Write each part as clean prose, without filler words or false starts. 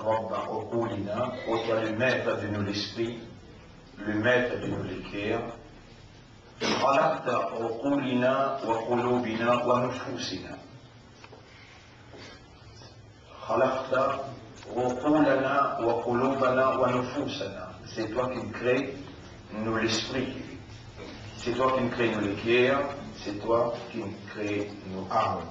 رب عقولنا, ô toi le maître de nous l'esprit, le maître de nous le cœur, خلقت عقولنا وقلوبنا ونفوسنا. خلقت عقولنا وقلوبنا ونفوسنا. C'est toi qui me crées nous l'esprit. C'est toi qui me crées nous le cœur. C'est toi qui me crées nos âmes.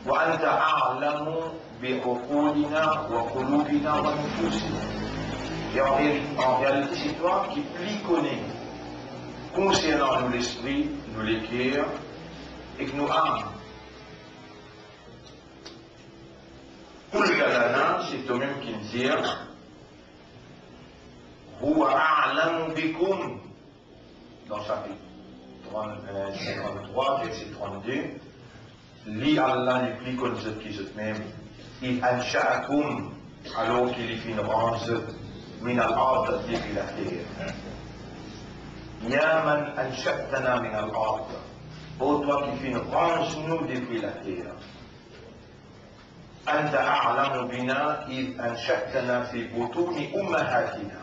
وأنت أعلم بعقولنا وقلوبنا ونفوسنا. Et en réalité, c'est toi qui plus connais concernant nous l'esprit, nous les cœurs et que nous âmes. قلت لنا, c'est toi-même qui me dis, هو أعلم بكم, dans chapitre 53, verset 32, li Allah ne plus connaît ce qui se même, il ansha'akum, alors qu'il fait une range من الأرض depuis la terre. يا من أنشأتنا من الأرض, ô toi qui fais une range nous depuis la terre. أنت أعلم بنا إذ أنشأتنا في بطون أمهاتنا.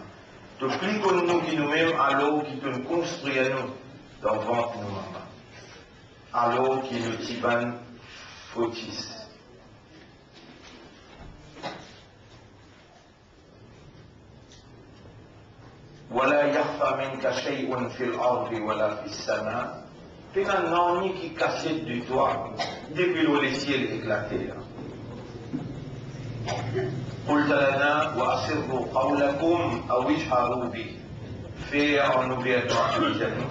Tu plus que nous qui nous-mêmes, alors qui te construis à nous dans le ventre de nos mamans, alors qui nous tiban fautis. ولا يخفى منك شيء في الأرض ولا في السماء. Finalement, ni qui cassait du toit depuis où les ciels éclataient. قلت لنا وأسروا قولكم أو اجهروا به. Faire en ouvertement,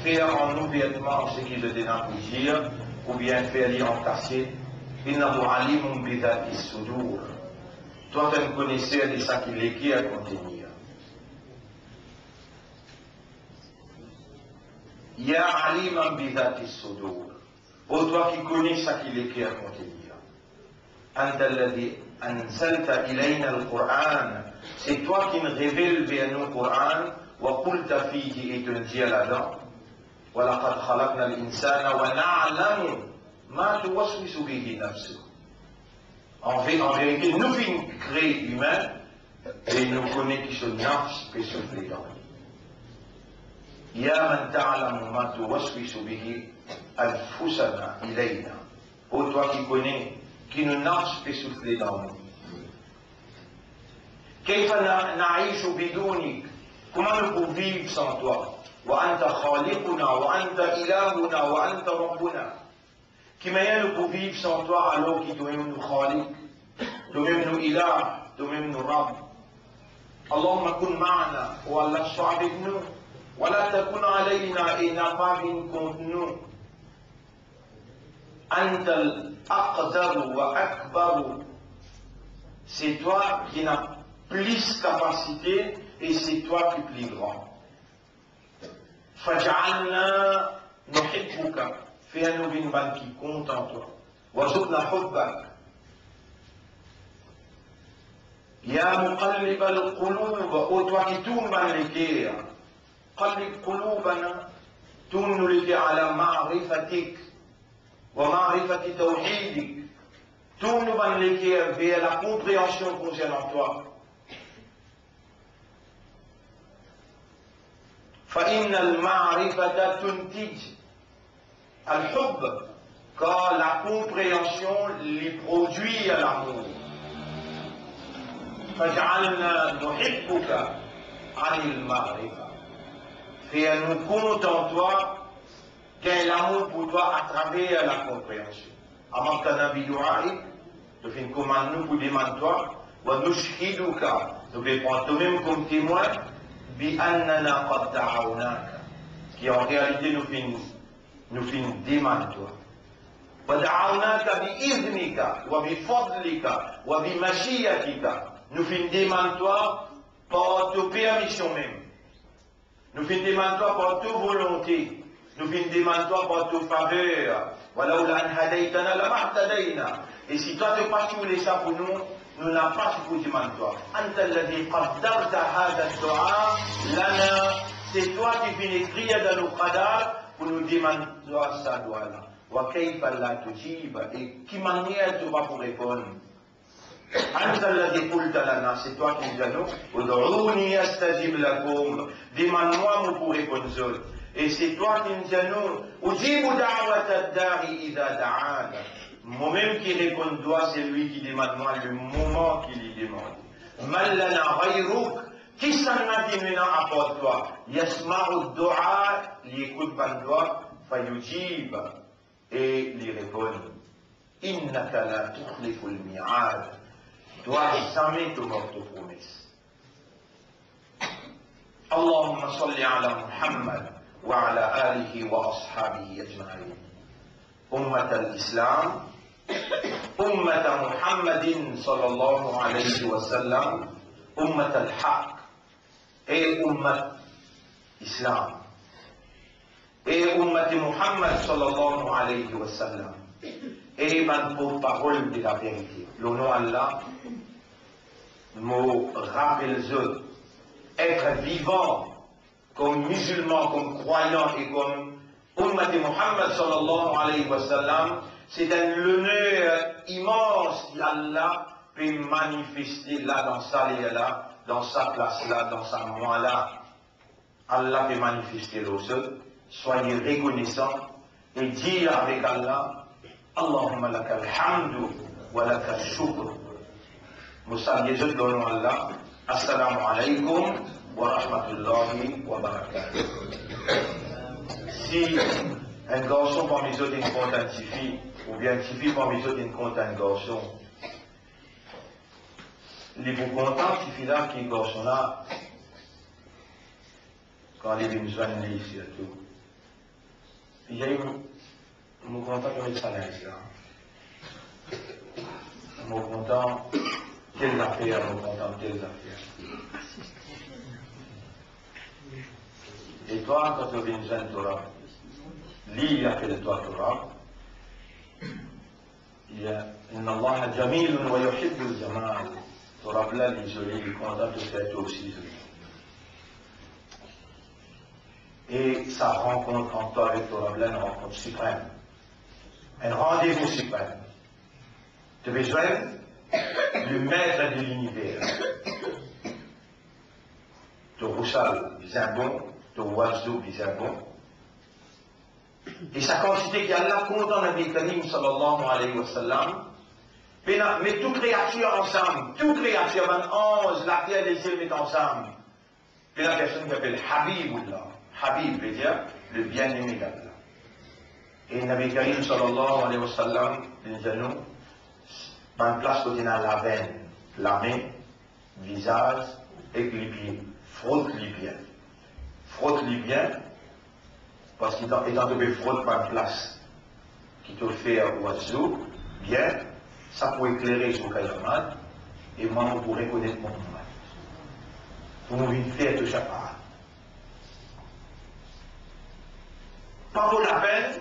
faire en ouvertement ce qui le dénonce pour dire, ou bien faire en cassé. إنه عليم بذات الصدور. Toi, tu es un connaisseur de ce qu'il est à contenir. Ya aliman bidhati sudur. Ô toi qui connais ce qu'il est écrit à contenir. Anta alladhi anzalta ilayna al-Qur'an. C'est toi qui me révèles vers nous le Coran. Wa qulta fihi, et tu le dis là-dedans. Wa laqad khalaqna al-insana wa na'lamu ma tuwaswisu bihi nafsuh. En vérité, nous vîmes créer humain et nous connaissons qui se nafs peut souffler dans lui. يا من تعلم ما توسوس به أنفسنا إلينا. Ô toi qui connais, qui nous nafs fait souffler dans nous. كيف نعيش بدونك. Comment nous pouvons vivre sans toi. وأنت خالقنا وأنت إلهنا وأنت ربنا. Qui meilleur nous pouvons vivre sans toi alors que toi-même nous خالق, toi-même nous إله, toi-même nous رب. اللهم كن معنا والله sois avec nous. ولا تكن علينا et n'a pas vu contre nous. أنت الأقدر وأكبر. C'est toi qui n'as plus capacité et c'est toi qui es plus grand. فاجعلنا نحبك. Fais-nous une bande qui compte en toi. وارزقنا حبك. يا مقلب القلوب. Ô toi qui tournes les cœurs. قلب قلوبنا, tourne les على معرفتك ومعرفة توحيدك. Tourne les cœurs vers la compréhension concernant toi. فإن المعرفة تنتج الحب, car la compréhension les produit à l'amour. فاجعلنا نحبك عن المعرفة. Fais-nous compte en toi quel l'amour pour toi à travers la compréhension. Avant que Nabi Douaï, tu fais une commande nous pour demander toi, wa nushhiduka, tu peux prendre toi-même comme témoin, bi annana qad da'awnaka, qui en réalité nous fait une demande toi. Wa da'awnaka bi idhnika, wa bi fadlika, wa bi mashiyatika, nous fait une demande toi par ta permission même. Nous faisons demander toi par toute volonté. Nous faisons demander toi par toute faveur. Voilà où et si toi tu n'as pas voulu ça pour nous, nous n'avons pas voulu demander toi. C'est toi qui viens écrire dans nos qadar pour nous demander toi ça doigt là. وكيف لا تجيب et qui manière tu vas pour répondre. أنت الذي قلت لنا, c'est toi qui nous as dit, ادعوني أستجب لكم, demande-moi pour répondre. Et c'est toi qui nous as dit, أجيب دعوة الداعي إذا دعان. Moi-même qui réponds toi, c'est lui qui demande moi le moment qu'il lui demande. من لنا غيرك, qui s'en a dit maintenant à part toi? يسمع الدعاء, il écoute ban toi, فيجيب, et lui répond. إنك لا تخلف الميعاد, doit jamais te mordre promesse. اللهم صل على محمد وعلى آله وأصحابه أجمعين. أمة الإسلام, أمة محمد صلى الله عليه وسلم, أمة الحق, et أمة إسلام, et أمة محمد صلى الله عليه وسلم, et man porte-parole de la vérité. Le nom Allah me rappelle être vivant comme musulman, comme croyant et comme Ummat Muhammad sallallahu alayhi wa sallam, c'est un honneur immense qu'Allah peut manifester là, dans sa lieu là, dans sa place là, dans sa moi là. Allah peut manifester le seul. Soyez reconnaissants et dire avec Allah, Allahumma lakal hamdu wa lakal shukr. Moussa Yezud donnons Allah. Assalamu alaikum wa rahmatullahi wa barakatuh. Si un garçon parmi les autres est contre une petite fille, ou bien une petite fille parmi les autres est contre un garçon, les plus contents, cette fille-là, qui est garçon-là, quand il est venu joindre lui, surtout. Il y a eu, je suis content comme ça là. Je suis content, quelles affaires, je suis content, quelles affaires. Et toi, quand tu viens joindre Torah, lui, il a fait de toi Torah. Il y a Inna Allah jamilun wa yuhibbul jamal. Torah là, il est joli, il est content de faire toi aussi joli. Et sa rencontre entre toi avec Torah là, une rencontre suprême. Un rendez-vous suprême. Tu as besoin du maître de l'univers. Tu roussal, bien bon, tu oiseau, bien bon. Et sa quantité qui Allah compte dans Nabi Karim sallallahu alayhi wa sallam, mais toute créature ensemble, toute créature, un ange, la terre et les cieux mettent ensemble. Puis la personne qui s'appelle Habibullah. Habib veut dire le bien-aimé d'Allah. Et Nabi Karim sallallahu alayhi wa sallam, il dit nous, dans une place où il y a la veine, la main, visage et les pieds. Frotte-les bien. Frotte-les bien. Parce qu'étant donné que frotte par une place qui te fait un oiseau, bien, ça peut éclairer sur Kayaman, et moi, on pourrait connaître mon mal. Pour nous vite faire tout ça part. Pas pour la peine,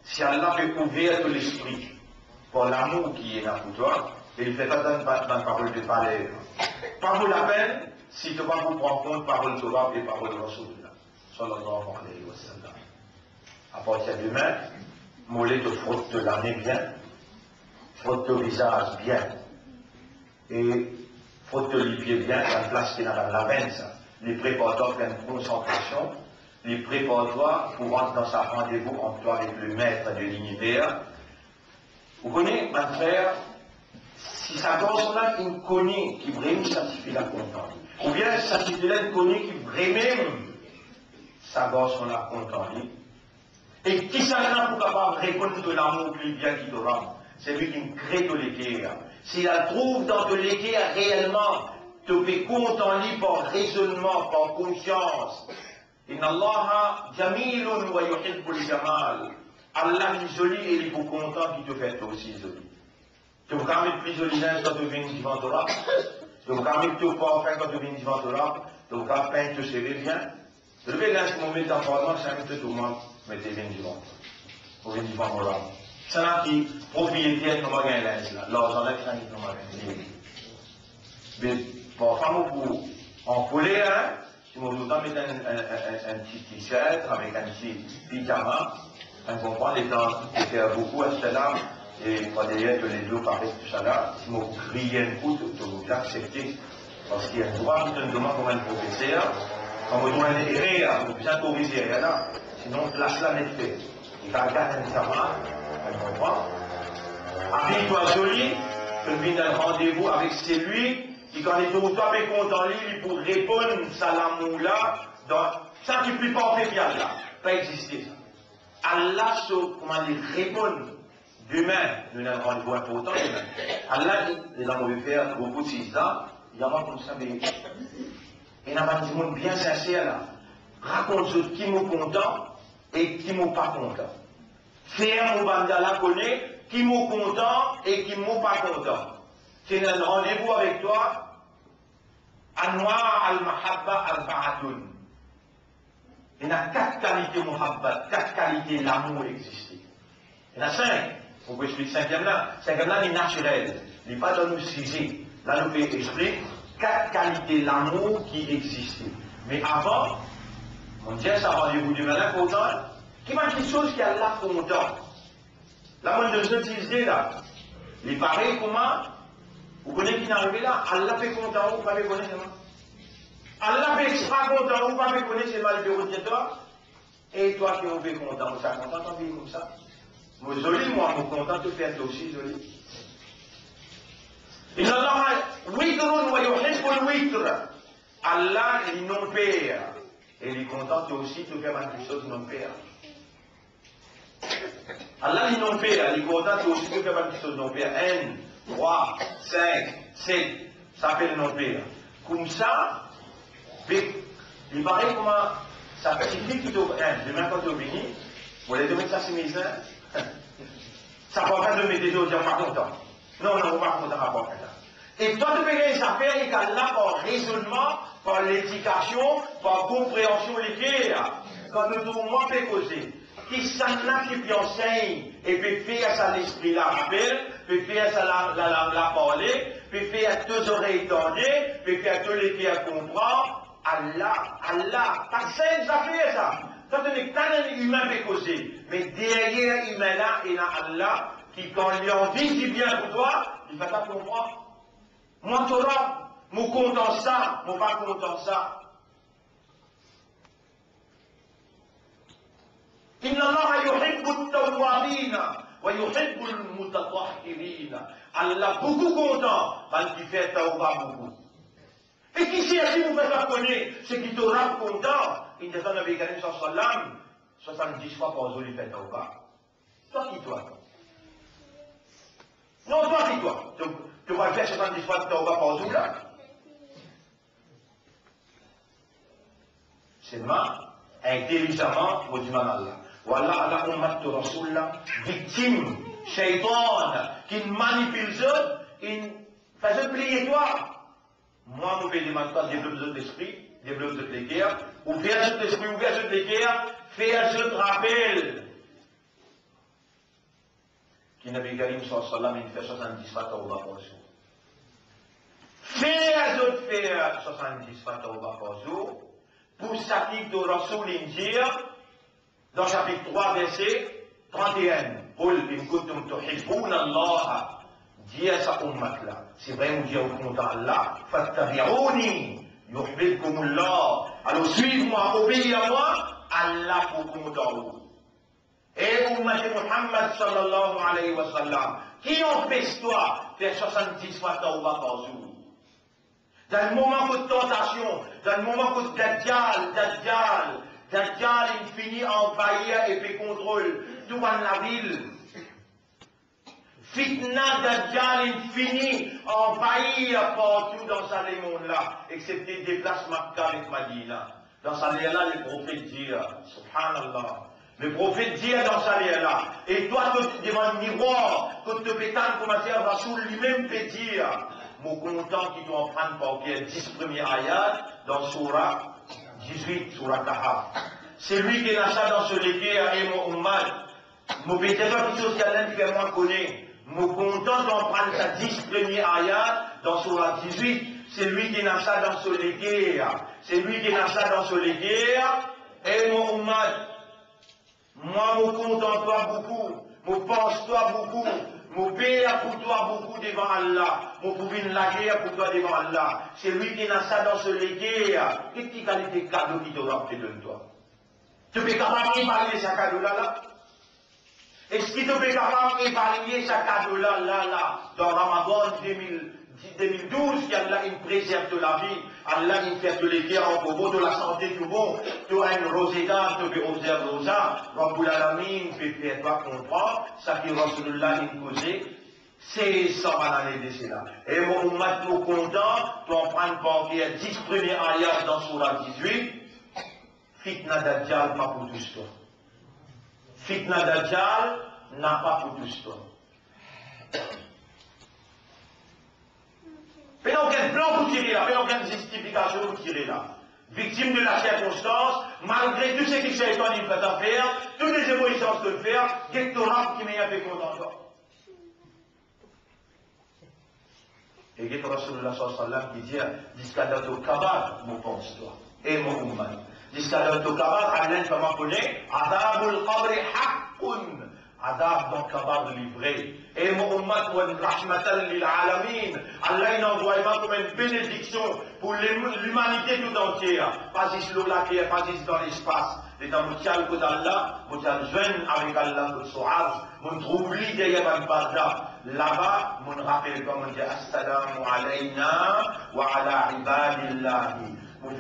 si Allah peut ouvrir tout l'esprit, pour l'amour qui est là pour toi, et il ne fait pas dans parole de parler. Pas pour la peine, si tu vas vous prendre compte parole de Torah et parole de Rasulullah, sallallahu alayhi wa sallam. À partir de demain, mollet te frotte la main bien, frotte le visage bien, et frotte les pieds bien, la place qui est dans la veine, ça. Les préparatoires plein de concentration, les préparatoires pour rentrer dans sa rendez-vous entre toi avec le maître de l'univers. Vous connaissez, ma frère, si sa garçon-là, il connaît, qui vraiment satisfait la content, ou bien satisfait-là, il connaît, qui vraiment sa garçon-là content, et qui s'en a pour capable de répondre de l'amour plus bien qu'il te rend. C'est lui qui crée de l'équerre. S'il la trouve dans de l'équerre réellement, te fait compte en lui par raisonnement, par conscience. Inna Allah jamilun wa yuhibbul jamal. Allah est joli et il est pour content qu'il te fait aussi joli. Tu veux quand même plus joli quand tu viens devant Torah. Tu veux quand même tout parfait quand tu viens devant Torah. Tu veux quand même te serrer bien. Je vais là ce moment d'enfant, c'est un peu tout le monde. Mettez bien du vent. Vous venez du vent au rang. C'est là qui, propriétaire, comment gagner l'instant. L'argent là, qui comment gagner. Mais, pour femme ou en poulet, hein, si vous voulez mettre un petit t-shirt avec un petit pyjama, On comprend les temps, il y a beaucoup à cela, et quand d'ailleurs que les deux paraissent tout ça là, si vous criez un coup, vous l'acceptez. Parce qu'il y a un droit qui donne demande comme un professeur, quand vous donnez un erreur, vous pouvez autoriser là, sinon place là n'est fait. Il va regarder un savoir, on comprend. Habille-toi joli, que vienne un rendez-vous avec celui qui, quand il est tout à fait content, il pour répondre salamou là, ça qui ne peut pas faire bien là, pas exister ça. Allah, comment il répond demain, nous avons un rendez-vous important demain. Allah, il a envie de faire beaucoup de ça, il y a comme ça, mais il y a un monde bien sincère là. Raconte qui m'est content et qui m'est pas content. Faire mon bandala connaît qui m'est content et qui m'est pas content. C'est un rendez-vous avec toi. Anwa al-mahabba al-ba'atun. Il y a 4 qualités muhabbat, 4 qualités l'amour existent. Il y en a 5. On peut expliquer 5e là. 5e là, il est naturel. Il n'est pas dans nous 6. Là, nous pouvons expliquer 4 qualités l'amour qui existent. Mais avant, on dit ça rendez-vous du malin content. Qui m'a quelque chose qui a là content. Là, on de utiliser là. Il paraît comment. Vous connaissez qui est arrivé là. Allah fait content, vous ne pouvez pas connaître. Allah fait extra content, vous ne pouvez pas connaître, c'est mal de toi. Et toi qui es content, ça content, t'en vis comme ça. Moi, joli, moi, mon content, te faire aussi joli. Allah, il non père. Et il est content, toi aussi, de faire quelque chose non père. Allah, il non père. Il est content, toi aussi, de faire quelque chose non père. 1, 3, 5, 7. Ça s'appelle non père. Comme ça, il paraît comment ça fait une qui t'ouvre. Demain, quand tu es béni, vous allez mettre ça sur mes mains. Ça ne va pas de mettre des autres, je ne suis pas content. Non, non, on ne va pas content à rapport à ça. Et toi, tu peux les affaires et qu'Allah, par raisonnement, par l'éducation, par compréhension, les guerres, quand nous devons moins faire causer, qui s'en a qui enseigne et peut faire ça l'esprit la rappel, peut faire ça la parler, peut faire deux oreilles tendues, peut faire tous les pieds à comprendre. Allah, pas simple ça fait ça. Ça te dit que un humain peut causer, mais derrière l'humain là, il y a Allah qui, quand il a envie dit bien pour toi, il va pas comprendre. Moi, Torah, moi content ça, moi pas content ça. Inna Allah yuhibbu at-tawwabin wa yuhibbu al-mutatahhirin. Allah beaucoup content quand il fait tawba beaucoup. Et qui sait si vous faites la connaître, c'est qui t'aura content, il descend avec Karim sallam, 70 fois par jour il fait tawba. Toi qui toi? Non, toi qui toi? Tu vas faire 70 fois de tawba par jour là? C'est mal, intelligemment, au diman Allah. Voilà, Allah, ummat de Rasulullah, victime, shaitan, qui manipule les autres, qui fait plier toi. Moi, je vais demander pas développer l'esprit, développer les guerres, ouvrir l'esprit, ouvrir les guerres, faire ce rappel. Qui Nabi Karim sallam, il fait 70 fois tawba par jour. Faire 70 fois tawba par jour, pour s'appliquer de Rasoul Injir, dans chapitre 3, verset 31. Qul in kuntum tuhibbuna Allah. Dis à sa ummat là. C'est vrai, on dit au content Allah. Fattabi'ouni. Yuhbibkumullah. Alors suivez-moi, obéissez à moi. Allah pour content. Et ummat Muhammad sallallahu alayhi wa sallam. Qui empêche toi de faire 70 fois tawba par jour? Dans le moment de tentation, dans le moment de Dajjal, il finit à envahir et fait contrôle tout dans la ville. Fitna Dajjal, il finit à envahir partout dans ce monde-là, excepté des places Makkah avec Madina. Dans ce lieu-là, le prophète dit, subhanallah, le prophète dit dans ce lieu-là, et toi, devant le miroir, quand tu peux commencer à Rasoul lui-même peut dire, mon content qui doit prendre par quel 10 premiers ayats dans Surah 18, Surah Kahf. C'est lui qui est là dans ce légué à Mohamed. Mon pété pas quelque chose qu'Allah fait moi connaître. Mon content d'en prendre sa 10 premiers ayats dans Surah 18. C'est lui qui est là dans ce légué. C'est lui qui est là dans ce légué. Et Mohamed. Moi, je content toi beaucoup, je pense toi beaucoup, je paye pour toi beaucoup devant Allah, je pouvais la guerre pour toi devant Allah. C'est lui qui a ça dans ce légué. Qu'est-ce qui qualité cadeau qui t'aura fait de toi? Tu peux capable d'évaluer ce cadeau-là? Est-ce qu'il te peut capable d'évaluer ce cadeau-là, dans Ramadan 2012, qu'Allah il préserve de la vie, Allah il fait de l'équerre en combo, de la santé tout bon, tu as une rosée d'âme, tu peux observer rosa, Rabbul Alamin fait faire toi comprendre, ça qui Rasulullah il causait, c'est 100 années de cela. Et mon ummat nous content, tu en prends par 10 premiers ayats dans Surah 18, Fitna Dajjal pas pour tous toi. Fitna Dajjal n'a pas pour tous toi. Mais il n'y a aucun plan pour tirer là, mais il n'y a aucune justification pour tirer là. Victime de la circonstance, malgré tout ce qui s'est étonné de faire, toutes les évolutions de faire, qu'est-ce que qui m'a fait content toi? Et qu'est-ce que Rasulullah sallallahu alayhi wa sallam qui dit, discadato kabar, mon pense toi, et mon umman. Discadato kabar, Allah comment connaît, adabul qabri haqqun. Adab dans Kabar de livrer. Et mon ummat wa rahmatan lil alamin. Allah il envoie comme une bénédiction pour l'humanité tout entière. Pas ici sur la terre, pas ici dans l'espace. Et dans le ciel que d'Allah, vous êtes jeune avec Allah pour Soaz, vous trouvez l'idée de Barda. Là-bas, vous rappelez comme on dit Assalamu alayna wa ala ibadillahi. Vous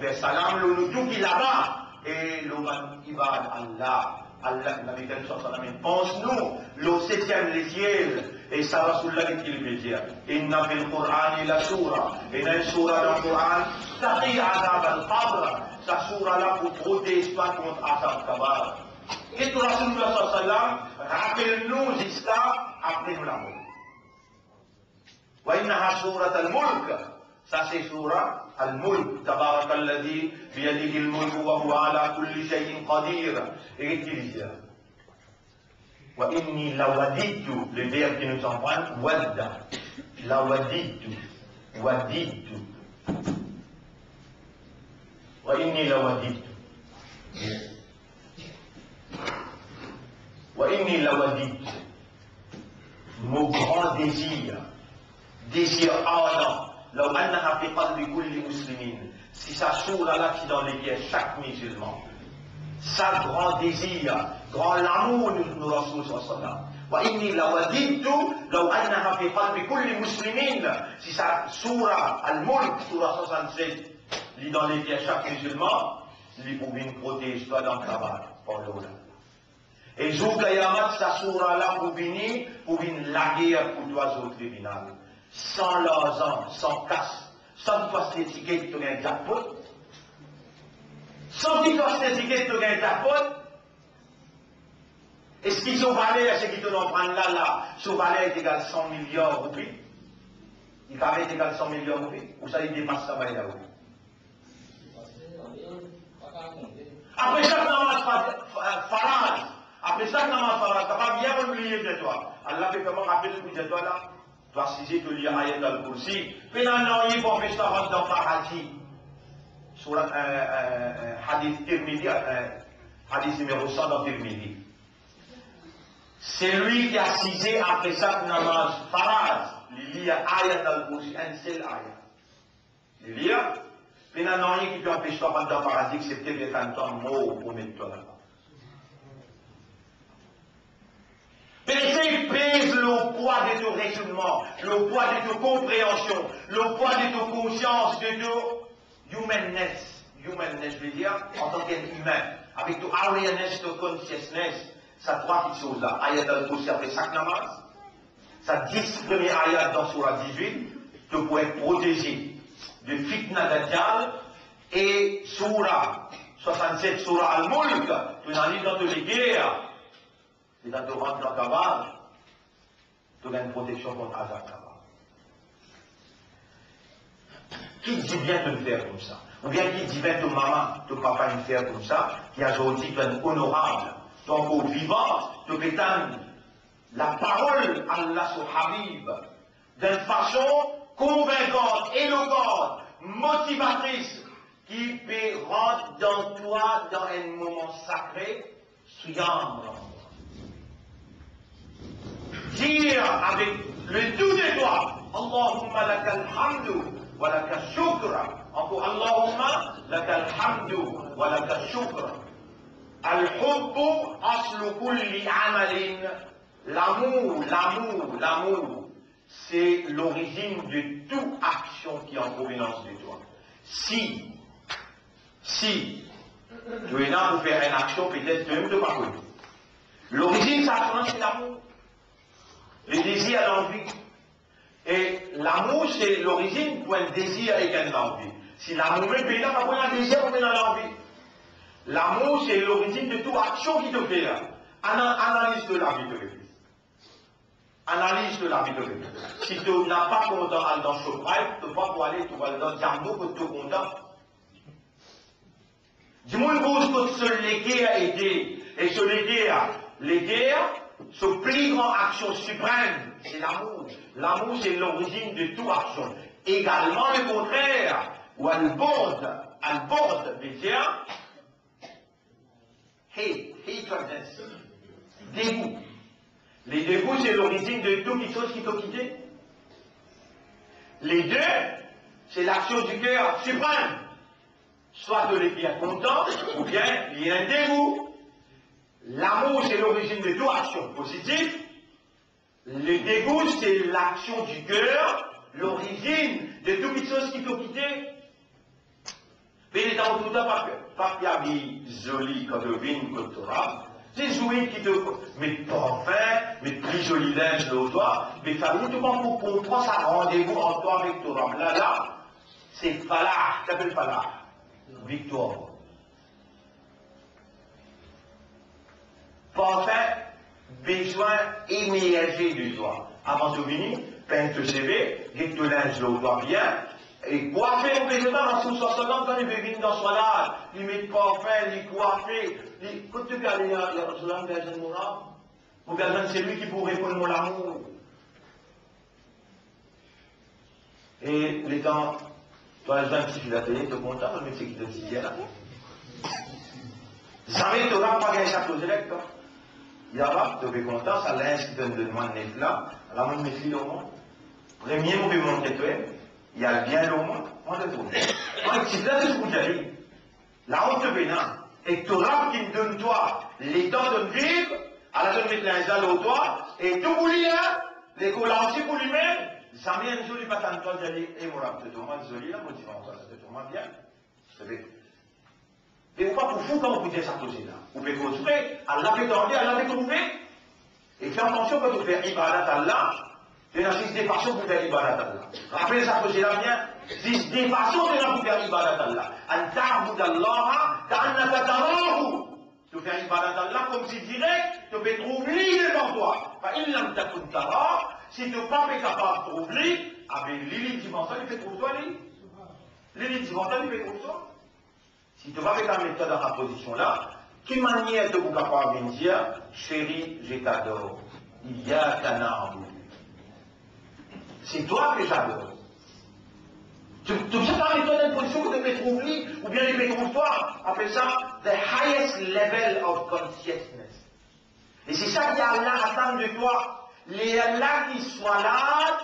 faites salam, le tout qui là-bas. Et l'humanité ibad Allah. Allah, Nabi sallallahu pense-nous, le 7e les ciels, et ça Rasulullah qui le dire. Inna fil Qur'an la soura, et dans une soura dans le Qur'an, taqi azab al-qabr, sa soura là pour protéger toi contre azab kabar. Et tout Rasulullah sallallahu rappelle-nous jusqu'à après nous la mort. Wa innaha surat al-mulk, ça c'est soura الملك تبارك الذي بيده الملك وهو على كل شيء قدير. Et وإني لوددت, le verbe qui nous en prend, wadda, لوددت, وددت, وإني لوددت, وإني لوددت, mon grand désir ardent. لو أنها في قلب كل مسلم, si ça s'ouvre là qui dans les cœurs chaque musulman, sa grand désir, grand l'amour de Rasul sallallahu wa inni lawadidtu law annaha fi qalbi kulli muslimin, si ça soura al-mulk surah 67 lit dans les cœurs chaque musulman, li pouvait protéger toi dans le travail pour l'autre. Et jour Kayamat sa soura là pour venir la guerre pour toi au tribunal. Sans l'argent, sans casse, sans toi cette étiquette, tu as un jackpot. Sans toi cette étiquette, tu as un jackpot. Est-ce qu'ils ont valé à ce qu'ils te l'ont pris là, son valeur est égal à 100 millions de roupies? Il va être égal à 100 millions de roupies? Ou ça, il dépasse ça, là, oui. Après chaque namaz farad, après chaque namaz farad, tu vas bien oublier de toi. Allah fait comment rappeler de toi là? Tu vas saisir que l'il y a ayat al-Kursi. Finalement, il faut faire ça dans le paradis. Sur hadith Tirmidhi, hadith numéro 100 dans Tirmidhi. C'est lui qui a saisi après chaque namaz farad. Il y a ayat al-Kursi, un seul ayat. Il y a. Finalement, il y a qui peut empêcher toi dans le paradis, excepté les cantons mots pour mettre toi là-bas. Péché pèse le poids de ton raisonnement, le poids de ton compréhension, le poids de ton conscience, de ton humanness. Humanness veut dire en tant qu'humain, avec ton awareness, ton consciousness, ça trois petites choses là. Ayat al-Kursi après chaque namaz, ça 10 premiers ayats dans Surah 18, te pour être protégé de fitna dajjal, et Surah 67, Surah al-Mulk, tu n'en lis dans toutes les guerres. Et quand tu rentres dans Kabar, tu as une protection contre Azab Kabar. Qui dit bien de le faire comme ça? Ou bien qui dit bien ton maman, ton papa le faire comme ça, qui a aujourd'hui une honorable, ton corps vivant, te pétane la parole Allah sur Habib, d'une façon convaincante, éloquente, motivatrice, qui peut rentrer dans toi dans un moment sacré, Suyam. Dire avec le tout des doigts, Allahumma lakal hamdu wa lakal shukra. Encore Allahumma lakal hamdu wa lakal shukra. Al-hubbu aslu kulli amalin. L'amour, c'est l'origine de toute action qui est en provenance de toi. Si tu es là pour faire une action, peut-être que tu ne pas connu. L'origine de cette action, c'est l'amour. Le désir et l'envie. Et l'amour, c'est l'origine pour un désir et une envie. Si l'amour est payé, pas pour un désir, on est dans l'envie. L'amour, c'est l'origine de toute action qui te fait là. Analyse de la vie de l'église. Analyse de la vie de l'église. Si tu n'as pas content dans ce travail, tu ne vas pas aller, tu vas aller dans le jardin pour te content. Dis-moi une chose que ce légué a été, et ce légué, ce plus grande action suprême, c'est l'amour. L'amour, c'est l'origine de toute action. Également, le contraire, où elle borde des tiens, hatredness, dégoût. Les dégoûts, c'est l'origine de toute chose qui t'a quitté. Les deux, c'est l'action du cœur suprême. Soit de les bien content, ou bien il y a un dégoût. L'amour, c'est l'origine de toute action positive. Le dégoût, c'est l'action du cœur, l'origine de toute chose qui t'a quitté. Mais dans tout temps, pas qu'il y a des jolis quand tu viens comme Torah, c'est jolis qui te mettent parfum, mettent plus joli linge de toi, mais famille, tout le monde pour toi, ça rendez-vous en toi avec Torah. Là, c'est Falah, t'appelles Falah, victoire. Parfum, besoin émergé de toi. Avant de venir, peindre te CV, get te linge de toi bien. Et coiffer, on peut pas, sous 60 quand il veut venir dans son âge, il met parfum, il coiffer, quand tu regardes, il y a Rasulallah, il y a un moral, ou bien c'est lui qui pourrait répondre mon amour. Et les temps, toi, les gens qui font la télé, tu es content, mais c'est qui te dit là. Jamais tu n'auras pas gagné sa cause électe. Il y a là, tu es content, ça l'inscrit de moi de là, la main de filles au monde. Premier, vous pouvez montrer toi. Il y a bien le monde, on le trouve. C'est là ce que vous avez. La honte pénale. Et Torah qui me donne toi les temps de vivre, à la zone de l'insal au toit, et tout vous lire, les collanciers pour lui-même, ça vient un joli patin de toi, j'allais, et voilà, c'est tout le monde joli, là, moi, je dis, c'est tout le monde bien. Et vous pas pour fou quand vous dites ça cause là. Vous pouvez construire, Allah fait tendre, Allah fait trouver. Et faites attention quand vous faites ibadat Allah, il y a 6 façons pour faire ibadat Allah. Rappelez ça que c'est la bien. 6 façons pour faire ibadat Allah. An ta'bud Allah ka'annaka tarahu. Tu fais ibadat Allah comme si direct, tu fais trouver devant toi. Fa in lam takun tara, si tu n'es pas capable de trouver, avec l'élite dimensionnelle, il fait trouver toi l'élite. L'élite dimensionnelle, il fait trouver toi. Si tu vas avec la méthode dans ta position là, quelle manière de vous capable de dire, chérie, je t'adore. Il y a qu'un arbre. C'est toi que j'adore. Tu ne sais pas mettre dans une position que tu peux trouver, ou bien les mettre toi, appelle ça the highest level of consciousness. Et c'est ça qu'Allah attend de toi. Les Allah qui soient là,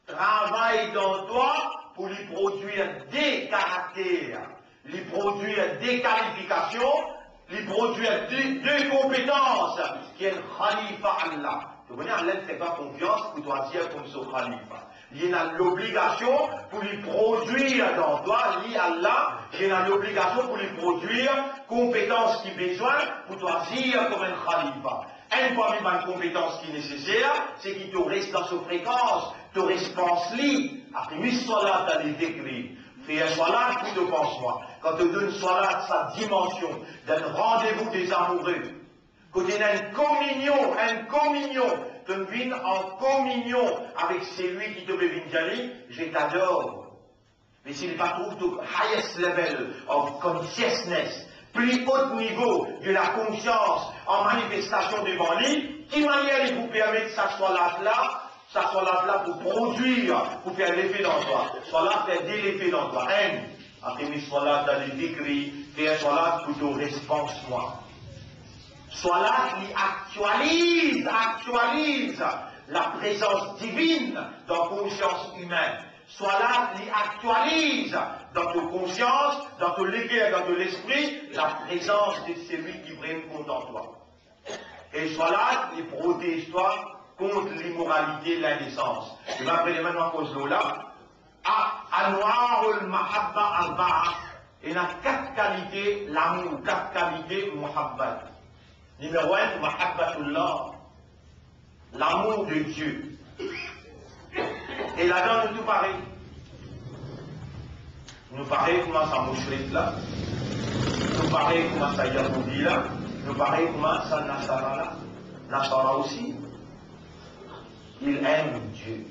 travaillent dans toi pour lui produire des caractères, lui produire des qualifications, lui produire deux compétences, qui est le Khalifa Allah. Tu vois, Allah ne fait pas confiance pour toi dire comme ce Khalifa. Il a l'obligation pour lui produire dans toi, lui Allah, il a l'obligation pour lui produire compétences qui besoin pour toi dire comme un Khalifa. Une fois même une compétence qui est nécessaire, c'est qu'il te reste dans cette fréquence, te response-li, après une salat à les décrire. Fais un salat pour te pense-moi. Quand tu donnes salat sa dimension d'un rendez-vous des amoureux, quand tu as une communion, tu viens en communion avec celui qui te veut venir, je t'adore. Mais s'il n'est pas trouvé le highest level of consciousness, plus haut niveau de la conscience en manifestation devant lui, qui manière il vous permet que ça soit là pour produire, pour faire l'effet dans toi. Soit là pour faire dès l'effet dans toi. Après, soit là dans les décrits, faire soit là pour te response moi. Soit là, il actualise la présence divine dans la conscience humaine. Soit là, il actualise dans ta conscience, dans ton l'équilibre, dans ton l'esprit, la présence de celui qui brille contre toi. Et soit là, il protège toi contre l'immoralité et l'indécence. Je vais appeler maintenant à cause de là. Anwarul Mahabba Arba'a. Il y a 4 qualités, l'amour, 4 qualités, Muhabbat. Numéro 1, Mahabbatullah, l'amour de Dieu. Et là-dedans, nous tout pareil. Nous pareil comment ça mouchrit là. Nous pareil comment ça Yahoudi là. Nous pareil comment ça Nasara là. Nasara aussi. Il aime Dieu.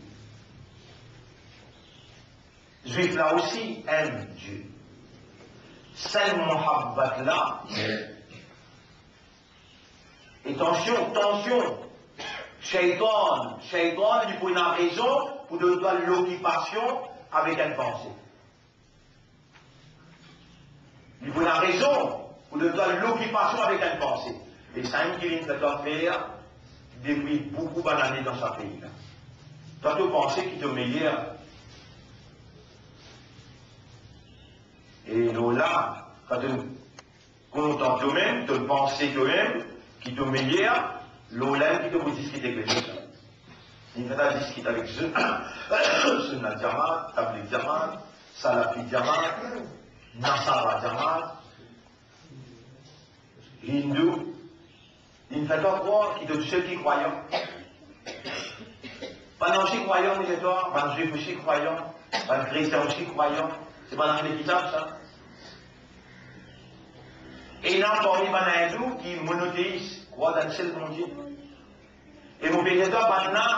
Juif là aussi aime Dieu. Cette Muhabbat là. Et attention, Shaitan, il faut une raison pour donner l'occupation avec une pensée. Il faut une raison pour donner l'occupation avec une pensée. Et ça, il doit faire depuis beaucoup d'années dans ce pays. Toi, tu penses qu'il te meilleur. Et là, quand tu contentes toi-même, tu penses toi-même, qui te meilleur, l'olem qui te vous discuter avec les autres. Il va discuter avec eux, Sunna Jamat, Tabligh Jamat, Salafi Jamat, Nasara Jamat, Hindu. Il ne fait pas croire qu'il de ceux qui croyant. Pendant que croyant, il est toi, pendant que aussi croyant, pendant que chrétien aussi croyant, c'est pas dans l'équitable ça. Et il y a encore des hindous qui monothéisent, croient dans le seul bon Dieu. Et mon pays maintenant,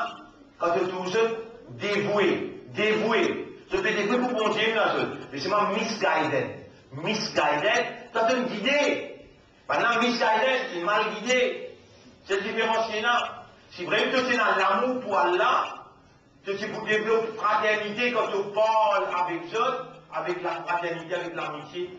quand tu es tous dévoué, tu te dévoué pour bon Dieu, mais c'est moi misguided, quand tu es guidé. Maintenant, misguided, il est mal guidé. C'est la différence qu'il y a. Si vraiment tu es dans l'amour pour Allah, tu es pour développer fraternité quand tu parles avec eux, avec la fraternité, avec l'amitié.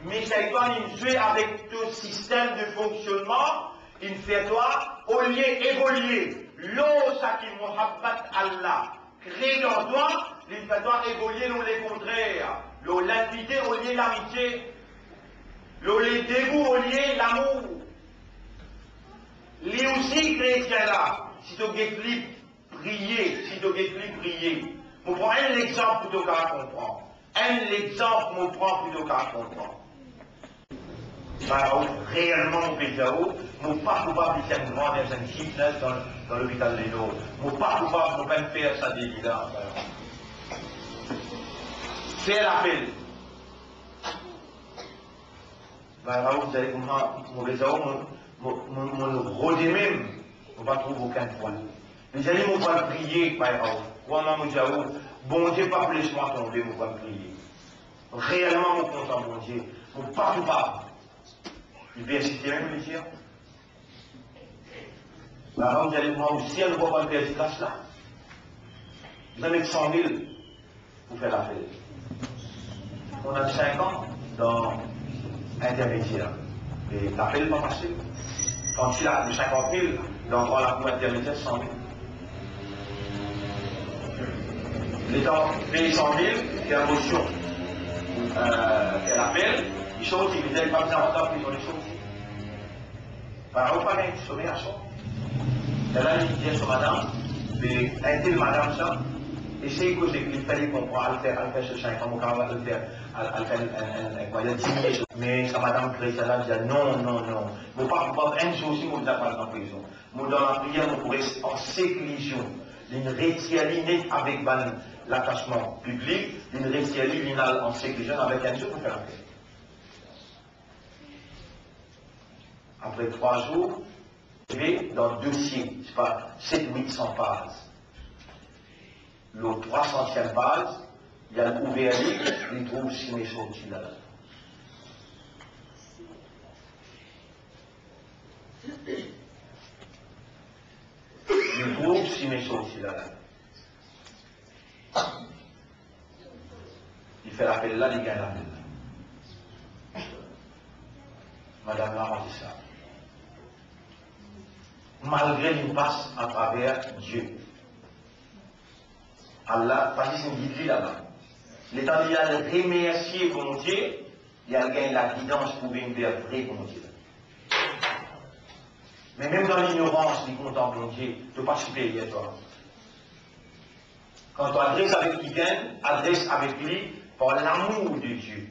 Mais Shaitan, il joue avec tout système de fonctionnement, il fait toi, au lieu évoluer, l'eau, ça qui muhabbat Allah, crée dans toi, il fait toi évoluer dans les contraires, l'eau l'invité au lieu l'amitié, l'eau les dégoûts au lieu l'amour. Lui aussi, chrétien là, si tu veux prier, on prend un exemple plutôt qu'à comprendre. Un exemple, on prend plutôt qu'à comprendre. Réellement, mon pétao, mon pas coupable de faire une grande fitness dans l'hôpital des Nôtres. Mon pas coupable de même faire ça des là. Faire l'appel. Vous allez comprendre, mon pétao, mon rodé même, on ne va pas trouver aucun problème. Les amis, on va prier, crois-moi, mon Diao, bon Dieu, pas plus moi tomber, on va prier. Réellement, mon content, mon Dieu, mon pas coupable. Il peut inciter même les dire. Alors, vous allez voir aussi, on ne voit pas le père du cash là. Vous avez 100 000 pour faire la fête. On a 5 ans dans intermédiaire. Et l'appel n'est pas facile. Quand il a 50 000, dans la cour intermédiaire, 100 000. L'État paye 100 000, c'est la motion qu'elle appelle. Les choses, ils n'avaient pas besoin d'entendre plus dans les choses. Par exemple, pas un sommet à son. Elle a dit à madame, mais elle dit madame ça, essayez que il fallait comprendre, elle fait ce 5 ans, on va le faire, elle fait 10 000. Mais sa madame chrétienne, elle dit non. Vous ne pouvez pas un jour aussi, vous ne pas dans la prison. Vous dans la prière, vous pourrez en séclusion. Une rétialine avec l'attachement public, une rétialine en séclusion avec un jour pour faire la paix. Après 3 jours, je vais dans le dossier, je sais pas, 700-800 pages. Le 300e page, il y a l'ouvert il trouve si mes sorties là. Il trouve si mes sorties là. Il fait l'appel là, il gagne l'appel là. Madame l'a rendu ça. malgré qu'il passe à travers Dieu. Allah, parce que c'est une guide là-bas. L'état il a remercié bon Dieu, il a gagné la guidance pour venir vers vrai bon Dieu. Mais même dans l'ignorance, il contemple bon Dieu, tu ne peux pas supérieur toi. Quand tu adresses avec quelqu'un, adresse avec lui par l'amour de Dieu.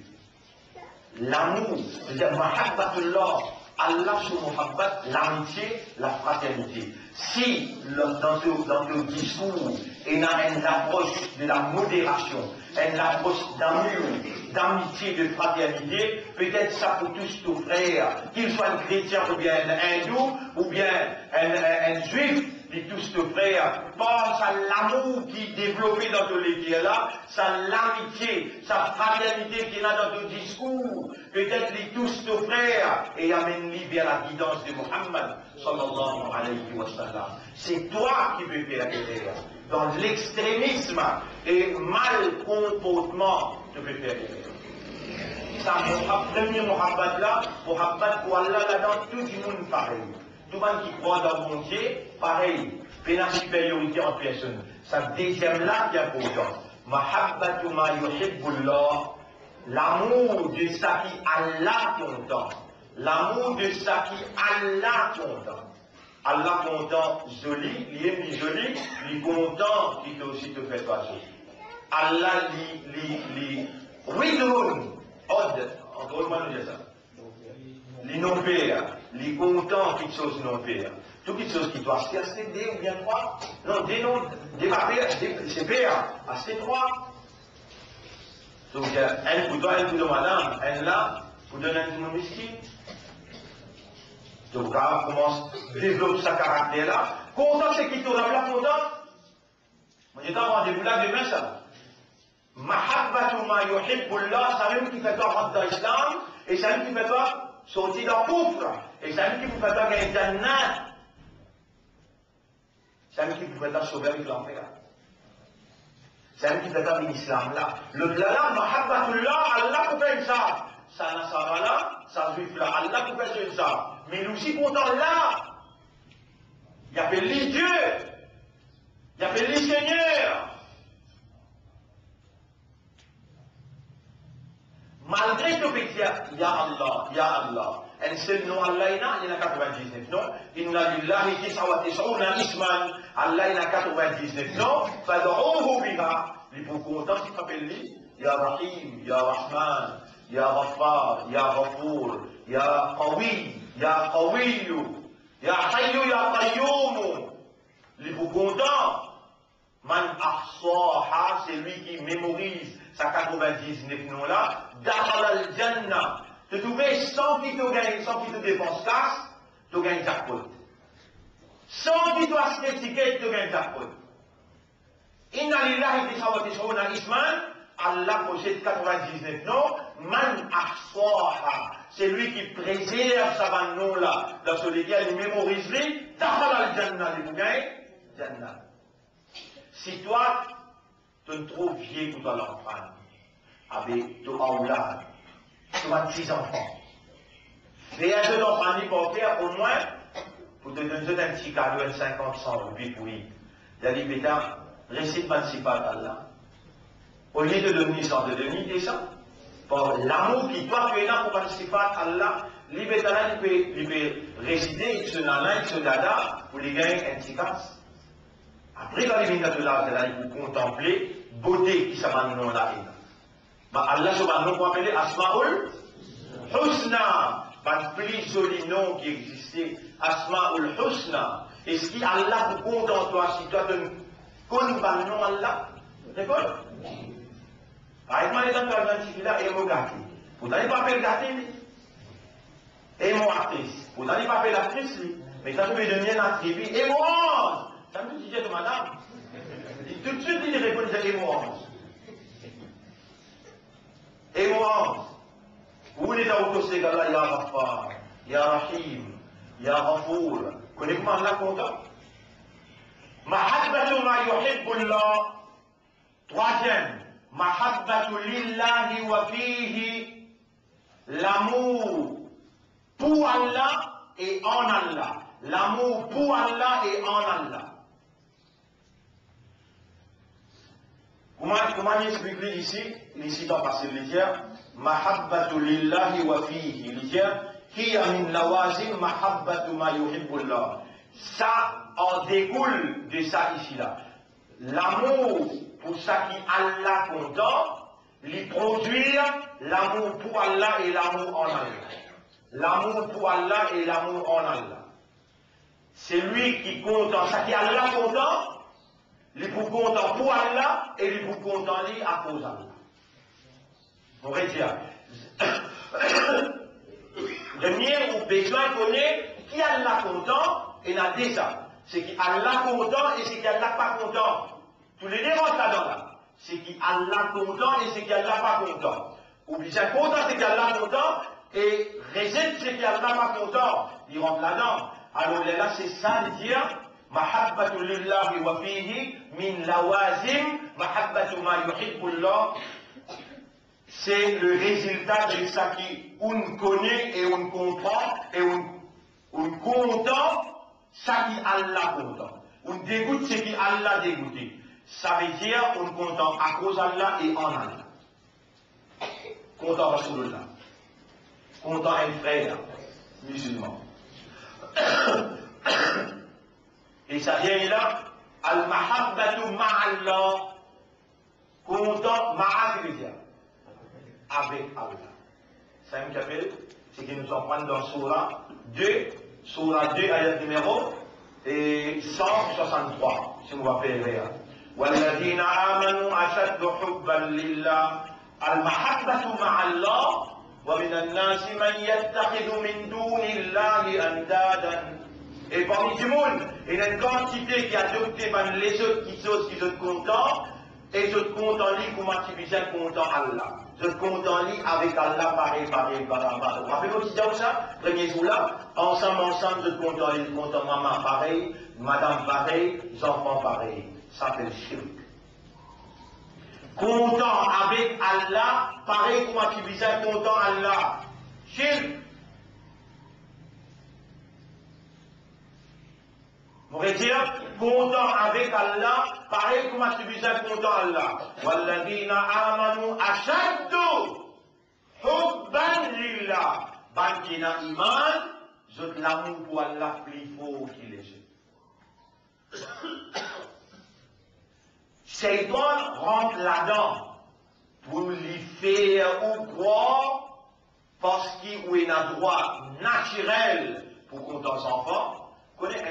L'amour, c'est-à-dire mahabbatullah, Allah sur muhabbat, l'amitié, la fraternité. Si dans ton discours, il y a une approche de la modération, une approche d'amour, d'amitié, de fraternité, peut-être ça pour tous nos frères, qu'ils soient chrétiens ou bien hindous, ou bien un juif, et tous nos frères, pense à l'amour qui est développé dans tous les pays là, ça l'amitié, sa fraternité qu'il a dans ton discours, peut-être les tous nos frères, et amène-les vers la guidance de Muhammad, sallallahu alayhi wa sallam. C'est toi qui peux faire erreur. Dans l'extrémisme et mal comportement, tu peux faire erreur. Ça, premier Muhammad là, Muhammad pour Allah là dans tout le monde pareil. Tout le monde qui croit dans mon Dieu, pareil, fait la supériorité en personne. Ça deuxième là qui est important. Mahabbatu ma yuhibbullah, l'amour de ça qui Allah content. L'amour de ça qui Allah content. Allah content joli, il est joli, il est content qui aussi te fait passer. Allah li ridun, encore une fois nous dit ça. Les non-pères, les contents quelque chose non-pères. Tout quelque chose qui doit se faire, c'est des ou bien trois. Non, des non, des pères, c'est pères, c'est trois. Donc, un pour toi, un pour de madame, un là, pour donner un tout le miskin. Donc, là, on commence à développer sa caractère là. Content, c'est qui t'aura là, content. Moi, j'ai rendez-vous là demain, ça. Mahabbatu ma yuhibbullah, ça même qui fait toi rentrer dans l'islam, et ça même qui fait toi sortir dans le coufre. Et ça même qui vous fait toi gagner Jannat. Ça même qui vous fait toi sauver avec l'enfer. Ça même qui fait toi l'islam là. Le là, mahabbatullah, Allah vous fait ça. Ça nasara là, ça juif là, Allah vous fait ça. Mais nous aussi content là. Il appelle les dieux. Il appelle les seigneurs. Malgré que vous dites, Ya Allah, un seul nom Allah, il y en a 99 noms. Inna lillahi tis'awatish'una isman, Allah, il y en a 99 noms. Fad'uhu biha, les pour contents, il s'appelle lui, Ya Rahim, Ya Rahman, Ya Ghaffar, Ya Ghafour, Ya Qawi, Ya Qawiyu, Ya Hayyu, Ya Qayyum. Les pour contents, Man ahsaha, c'est lui qui mémorise sa 99 noms là, Dakhal al-Jannah. Tu trouves sans qu'il te gagne, sans qu'il te dépense casse, tu gagnes jackpot. Sans qu'il te achète étiquette, tu gagnes jackpot. Inna lillahi tis'awatish'una isman, Allah possède 99 noms, Man ahsaha, c'est lui qui préserve sa nom là, dans ce lesquels il mémorise lui, Dakhal al-Jannah, il vous gagne Jannah. Si toi, tu te trouves vieux pour l'enfant, avec ton aoulad, tu as 6 enfants, et un seul enfant pour faire au moins, pour te donner un petit cadeau de 50, 100 roupies pour lui. Il a dit, béta, récite principal d'Allah. Au lieu de donner 100, de donner des 100. Pour l'amour qui toi, tu es là pour participer à Allah, les bétas, il peut réciter ce nana, ce dada, pour les gagner un petit casse. Après, quand il vient de là, il faut contempler beauté qui s'appelle non là. Allah subhanahu wa ta'ala appelé Asma'ul Husna, le plus joli nom qui existait, Asma'ul Husna. Et ce qui Allah vous compte en toi, si toi tu ne connais pas le nom Allah, d'accord? Par exemple, les gens qui ont là, et mon gâté. Vous n'allez pas appeler le gâté, et mon actrice. Vous n'allez pas appeler l'actrice, mais ça peut devenir l'attribut, et mon ange. Ça me dit, madame. Tout de suite, il répond, et mon ange. Et moi, où est l'auto Allah, Ya Ghaffar, Ya Rahim, Ya Ghafour. Connaissez-vous Allah content? Mahabbatu ma yuhibbullah. Troisième, Mahabbatu lillahi wa fihi. L'amour pour Allah et en Allah. l'amour pour Allah et en Allah. Comment il explique ici? Il cite en passé le dire Mahabbatu lillahi wa fihi. Il dit Hiya min lawazim mahabbatu ma yuhibbullah. Ça en découle de ça ici-là. L'amour pour ça qui Allah content, lui produire l'amour pour Allah et l'amour en Allah. L'amour pour Allah et l'amour en Allah. C'est lui qui content, ça qui Allah content, lui pour content pour Allah et lui pour content lui à cause d'Allah. On va dire, premier ou besoin connaît qui Allah content et n'a déjà. C'est qui Allah content et c'est qui Allah pas content. Tous les deux rentrent là-dedans là. C'est qui Allah content et c'est qui Allah pas content. Ou bien content c'est qui Allah content et réside c'est qui Allah pas content. Il rentre là-dedans. Alors là c'est ça de dire Mahabbatu lillahi wa fihi min lawazim mahabbatu ma yuhibbullah. C'est le résultat de ça qui on connaît et on comprend et on content ça qui Allah content. On dégoûte ce qui Allah dégoûté. Ça veut dire on content à cause d'Allah et en Allah. Content Rasulullah. Content un frère musulman. Et ça vient là, al-mahabbatu ma'allah. Content ma'a, veut dire avec Allah. C'est un chapitre, c'est qui nous en prend dans Surah 2, ayat numéro 163, si vous vous rappelez. والذين آمنوا أشد حبا لله المحبة مع الله ومن الناس من يتخذ من دون الله أندادا. Et parmi tout le monde, il y a une quantité qui a adopté les autres qui sont contents, et ils sont contents comment tu viens content Allah. Ils sont contents avec Allah pareil. Vous rappelez quand tu dis ça? Premier jour là, ensemble, ils sont contents, maman pareil, madame pareil, les enfants pareil. Ça s'appelle shirk. Content avec Allah, pareil comment tu viens content Allah. Shirk. On pourrait dire, content avec Allah, pareil comment tu viens content Allah. Walladina amanu ashaddu hubban lillah. Bankina iman, zot l'amour pour Allah plus fort qu'il est. Shaitan rentre là-dedans pour lui faire ou croire parce qu'il a un droit naturel pour content ses enfants. Connaît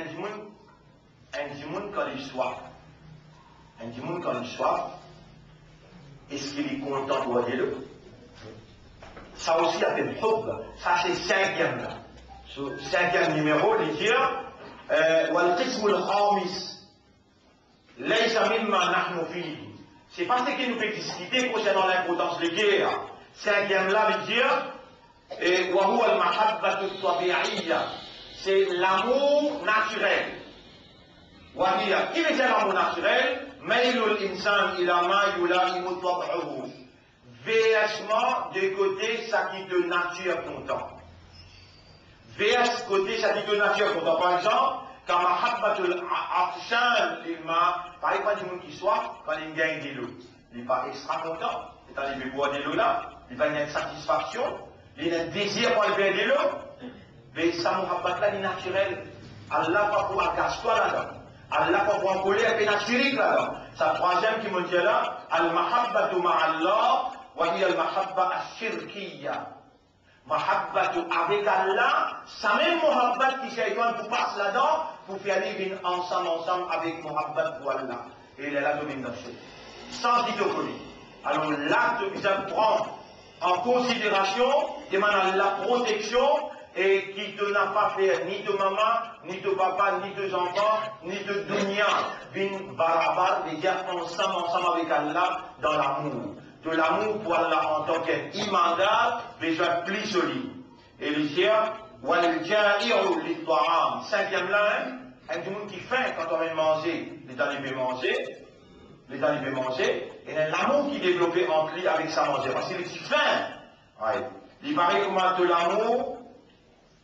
un dimoun quand il soif. Un dimoun quand il soif, est-ce qu'il est content de voir le? Ça aussi a fait le hub. Ça c'est cinquième là. Cinquième numéro, il dit والقسم الخامس ليس مما نحن فيه. C'est pas ce qui nous fait discuter concernant l'importance de guerre. Cinquième là, il dit وهو المحبة الطبيعية. C'est l'amour naturel. وهي qui veut dire l'amour naturel? ميل الإنسان إلى ما يلائم طبعه. Versement de côté ça qui de nature content. Vers côté ça qui de nature content. Par exemple, quand mahabbatul atshan l'ilma, par exemple du monde qui soit, quand il gagne de l'eau, il n'est pas extra content. C'est-à-dire il veut boire de l'eau là, il va y avoir une satisfaction, il a un désir pour aller de l'eau. Mais ça mahabbat là est naturel. Allah pas pour agacer-toi là-dedans. Allah pas pour en colère et naturel là-dedans. Sa troisième qui me dit là, al-mahabbatu ma'allah. وهي المحبة الشركية. محبة avec Allah, ça même محبة qui shaitan vous passe là-dedans pour faire vivre ensemble avec محبة pour Allah. Et il est là domine dans ce sans dichotomie. Alors l'acte qui prend en considération demande la protection et qui ne n'a pas fait ni de maman, ni de papa, ni de enfants, ni de dunya, bin barabar, les gars ensemble avec Allah dans l'amour. De l'amour pour Allah en tant qu'immandat, déjà plus solide. Et le tiers, cinquième là, un monde qui faim quand on vient manger, les arrivés manger, et l'amour qui est développé entre lui avec sa manger. Parce qu'il est faim. Ouais. Il paraît comment de l'amour,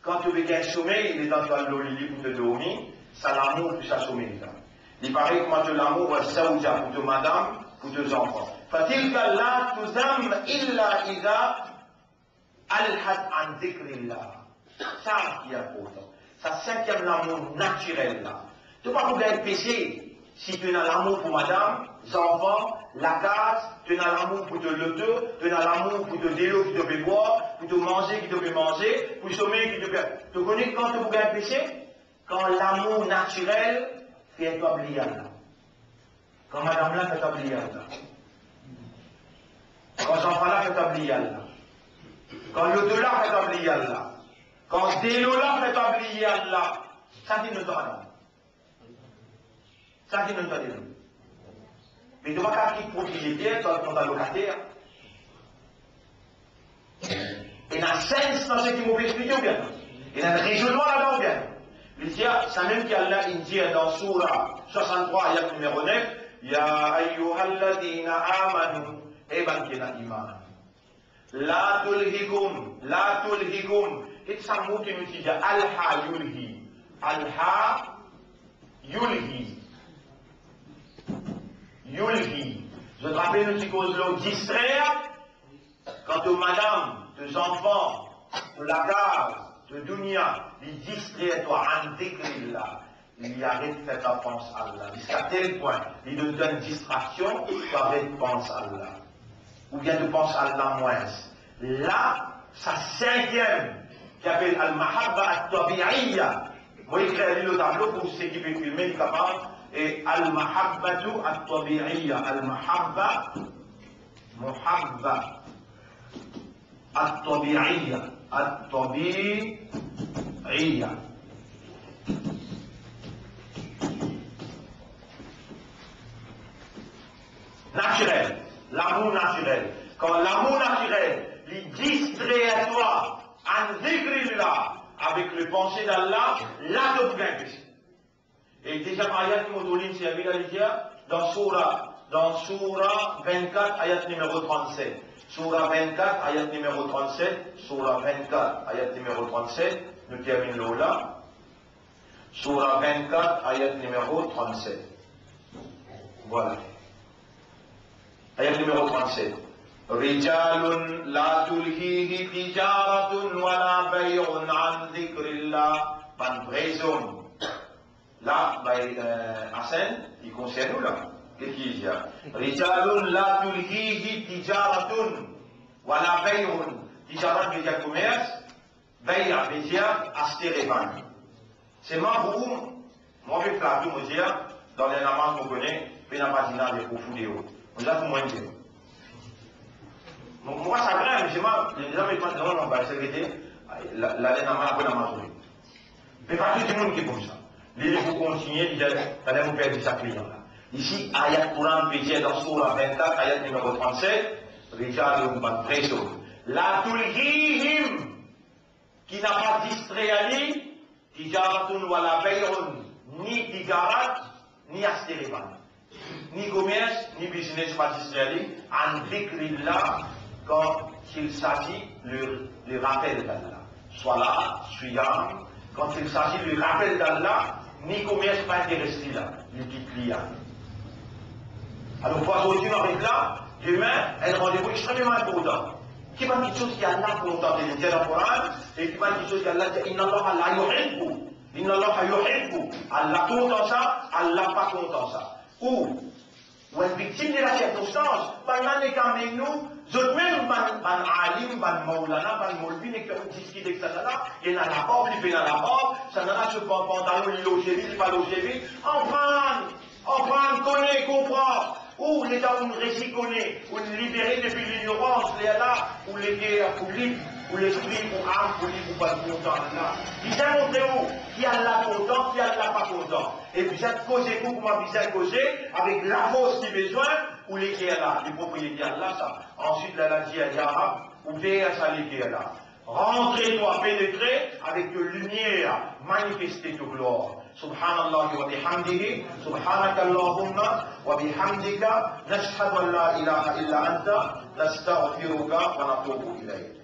quand tu veux sommeil, il est dans le lit pour te dormir, ça l'amour pour ça sommeil. Il paraît que moi tu l'amour, ça ou ça pour te madame, pour tes enfants. فتلك لا تذم إلا إذا ألحت عن ذكر الله. Ça qui est important. Ça cinquième l'amour naturel là. Tu ne peux pas vous gagner péché si tu as l'amour pour madame, les enfants, la case, tu as l'amour pour te lever, tu as l'amour pour te délo qui te fait boire, pour te manger qui te fait manger, pour sommeil qui te fait. Tu connais quand tu vous gagnes péché? Quand l'amour naturel fait oublier là. Quand madame là fait oublier là. Quand j'en là fait oublier là. Quand l'au-delà fait oublier là. Quand délo-là fait oublier là. Ça dit nous donne. Ça dit nous donne. Mais tu ne vas pas qui protéger bien dans ton locataire. Et dans le sens dans ce qui m'a expliqué bien. Et dans le raisonnement là-dedans bien. Il dit, ça même qu'il y a là, il dit dans Surah 63, ayat numéro 9, Ya ayyuhalladina amanu, et ben qui est iman. La tulhikum, et ça mot qui nous dit, alha yulhi, yulhi. Je te rappelle une petite cause là, distraire, quant aux madame, aux enfants, de la case, de dunya, il distrait toi, en décrit-là. Il arrête de faire ta pense à Allah. Jusqu'à tel point, il te donne distraction, tu arrêtes de penser à Allah. Ou bien tu penses à Allah moins. Là, sa cinquième, qui appelle Al-Mahabba At-Tabi'iyya. Moi, il crée le tableau pour ceux qui peuvent filmer, capable. Et Al-Mahabbatu At-Tabi'iyya. Al-Mahabba, Muhabba At-Tabi'iyya. At-Tabi'iyya. Naturel, l'amour naturel. Quand l'amour naturel, il distrait à toi, en là, avec le pensée d'Allah, là tu peux gagner. Et déjà, ayat Modolim, c'est dans Surah 24, ayat numéro 37. Surah 24, ayat numéro 37. Surah 24, ayat numéro 37. Nous terminons là. Surah 24, ayat numéro 37. Voilà. Ayat numéro 37. Rijalun la tulhihi tijaratun wa la bay'un an dhikrillah. Ban raison. Là, Hassan, il concerne nous là. Qu'est-ce qu'il dit? Rijalun la tulhihi tijaratun wa la bay'un. Tijarat veut dire commerce. Bay'a veut dire acheter et vendre. C'est moi, moi, je fais tout, me dire, dans les namans qu'on connaît, puis dans le bâtiment, les profondeurs. On a tout moins dire. Moi, ça craint, mais les gens me disent, non, la sécurité, la namans, après la majorité. Mais pas tout le monde qui est comme ça. Les gens vont continuer, ils vont perdre sa client là. Ici, ayat Quran, pédier dans Surah 24, ayat numéro 37, Rijal ban preso. La tulhihim, qui n'a pas distrait à lui, tijaratun wala bay'un, ni tijarat, ni asteriban. Ni commerce, ni business pas distrait à lui, en dhikrillah, quand il s'agit le rappel d'Allah. Soit là, suyam, quand il s'agit du rappel d'Allah, ni commerce pas intéressé là, les petits clients. Alors, aujourd'hui, on arrive là, demain, un rendez-vous extrêmement important. Qui va dire quelque chose qui a Allah pour entendre les dire dans le Coran, et qui va dire quelque chose qui a Allah dit, Inna Allah la yuhibbu. Inna Allah yuhibbu. Allah content ça, Allah pas content ça. Ou une victime de la circonstance, pendant les cas avec nous, d'autres même, ban alim, ban maulana, ban molvin, et qui discutent avec ça, il y en a la porte, il fait dans la porte, ça n'a pas ce pantalon, il loge vite, il va loger vite, en prendre, connaît, comprend. Ou l'État où récit connaît, ou libéré depuis l'ignorance, les là, ou les guerres pour libre, ou l'esprit pour âme, pour libre, ou pas content là. Il s'est montré où? Qui a la content, qui a la pas content. Et puis ça causé pour comment bien causer, avec la force qui besoin, ou les guerres là, les propriétaires là, ça. Ensuite, là, la dit à l'arabe, ouvert ça les guerres là. Rentrez-toi, pénétrez avec de lumière, manifestez de gloire. Subhanallah wa bihamdihi, subhanaka Allahumma wa bihamdika, nashhadu an la ilaha illa anta, nastaghfiruka wa natubu ilayk.